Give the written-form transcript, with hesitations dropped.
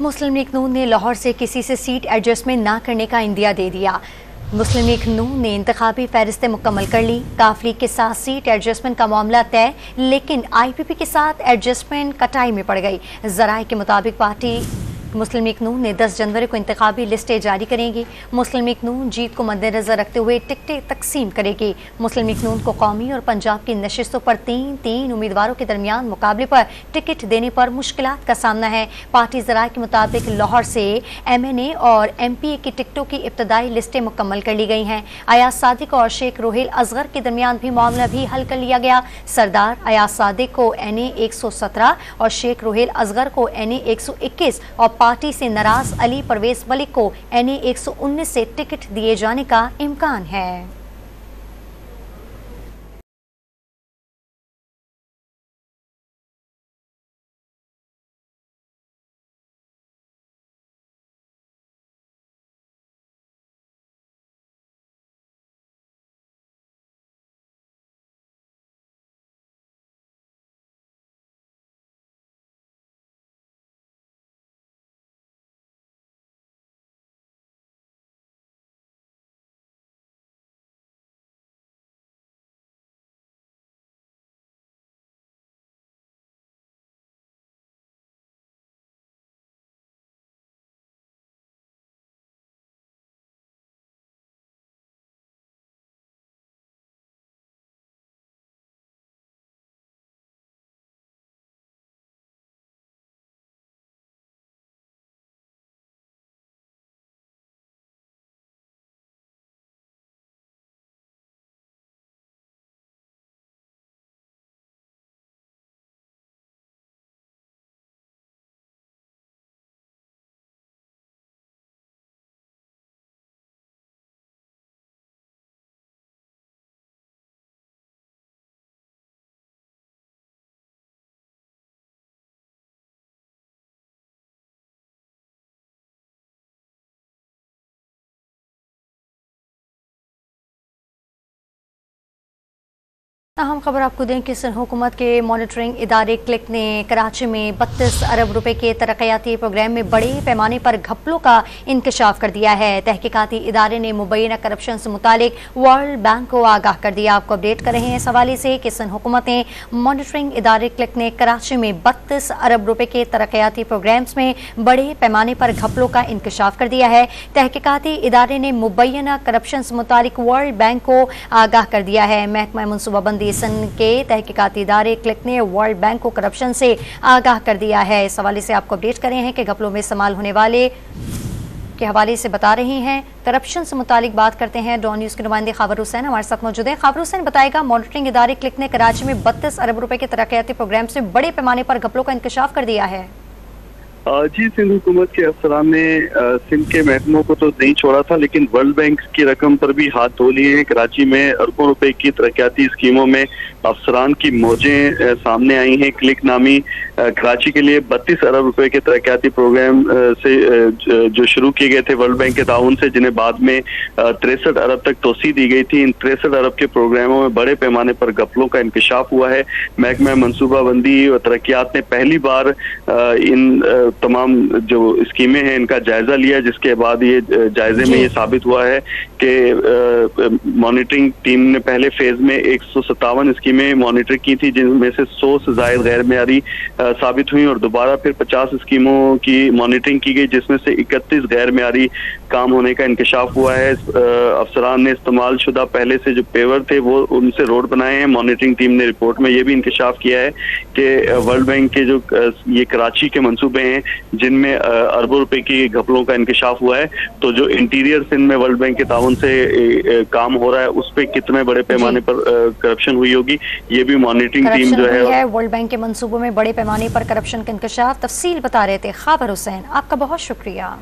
मुस्लिम league नून ने लाहौर से किसी से सीट एडजस्टमेंट ना करने का इंदिया दे दिया। मुस्लिम लीग नून ने इंतखाबी फहरिस्तें मुकम्मल कर ली। काफ लीग के साथ सीट एडजस्टमेंट का मामला तय, लेकिन IPP के साथ एडजस्टमेंट कटाई में पड़ गई। जराए के मुताबिक पार्टी मुस्लिम लीग नून ने 10 जनवरी को इंतखाबी लिस्टें जारी करेंगी। मुस्लिम लीग नून जीत को मद्देनजर रखते हुए टिकटें तकसीम करेगी। मुस्लिम लीग नून को कौमी और पंजाब की नशिस्तों पर तीन उम्मीदवारों के दरमियान मुकाबले पर टिकट देने पर मुश्किलात का सामना है। पार्टी जराए के मुताबिक लाहौर से MNA और MPA की टिकटों की इब्तदाई लिस्टें मुकम्मल कर ली गई हैं। अयाज सादिक और शेख रोहेल असगर के दरमियान भी मामला भी हल कर लिया गया। सरदार अयाज सादिक को NA 117 और शेख रोहेल असगर को NA 121 और पार्टी से नाराज अली परवेज मलिक को NA 119 से टिकट दिए जाने का इम्कान है। अहम खबर आपको दें कि सिंध हुकूमत के मॉनिटरिंग इदारे क्लिक ने कराची में 32 अरब रुपए के तरक्याती प्रोग्राम में बड़े पैमाने पर घपलों का इंकशाफ कर दिया है। तहकीकाती इदारे ने मुबैना करप्शन से मुतालिक वर्ल्ड बैंक को आगाह कर दिया। आपको अपडेट कर रहे हैं इस हवाले से कि सिंध हुकूमत ने मॉनिटरिंग इदारे क्लिक ने कराची में 32 अरब रुपए के तरक्याती प्रोग्राम्स में बड़े पैमाने पर घपलों का इंकशाफ कर दिया है। तहकीकाती इदारे ने मुबैना करप्शन से मुतालिक वर्ल्ड बैंक को आगाह कर दिया है। महकमा मनसूबाबंदी के तहकीकाती इदारे क्लिक ने वर्ल्ड बैंक को करप्शन से आगाह कर दिया है। इस हवाले से आपको अपडेट करें हैं कि घपलों में इस्तेमाल होने वाले के हवाले से बता रहे हैं। करप्शन से मुतालिक बात करते हैं। डॉन न्यूज़ के नुमाइंदे खबर हुसैन हमारे साथ मौजूद हैं। खबर हुसैन बताएगा, मॉनिटरिंग इदारे क्लिक ने कराची में 32 अरब रुपए के तरक्याती प्रोग्राम से बड़े पैमाने पर घपलों का इंकशाफ कर दिया है। जी, सिंध हुकूमत के अफसरान ने सिंध के महकमों को तो नहीं छोड़ा था, लेकिन वर्ल्ड बैंक की रकम पर भी हाथ धो लिए हैं। कराची में अरबों रुपए की तरक्याती स्कीमों में अफसरान की मौजें सामने आई हैं। क्लिक नामी कराची के लिए 32 अरब रुपए के तरक्याती प्रोग्राम से जो शुरू किए गए थे वर्ल्ड बैंक के ताउन से, जिन्हें बाद में 63 अरब तक तोसी दी गई थी। इन 63 अरब के प्रोग्रामों में बड़े पैमाने पर घपलों का इंकशाफ हुआ है। महकमा मनसूबाबंदी और तरक्यात ने पहली बार इन तमाम जो स्कीमें हैं इनका जायजा लिया, जिसके बाद ये जायजे में ये साबित हुआ है कि मॉनिटरिंग टीम ने पहले फेज में 157 स्कीमें मॉनिटर की थी, जिनमें से 100 से ज्यादा गैर मेयारी साबित हुई, और दोबारा फिर 50 स्कीमों की मॉनिटरिंग की गई, जिसमें से 31 गैर मेयारी काम होने का इंकशाफ हुआ है। अफसरान ने इस्तेमाल शुदा पहले से जो पेवर थे वो उनसे रोड बनाए हैं। मॉनिटरिंग टीम ने रिपोर्ट में ये भी इंकशाफ किया है कि वर्ल्ड बैंक के जो ये कराची के मंसूबे हैं जिनमें अरबों रुपए की घपलों का इंकशाफ हुआ है, तो जो इंटीरियर सिंध में वर्ल्ड बैंक के ताउन से काम हो रहा है उस पर कितने बड़े पैमाने पर करप्शन हुई होगी, ये भी मॉनिटरिंग टीम जो है। वर्ल्ड बैंक के मंसूबों में बड़े पैमाने पर करप्शन का इंकशाफ, तफसील बता रहे थे खबर हुसैन, आपका बहुत शुक्रिया।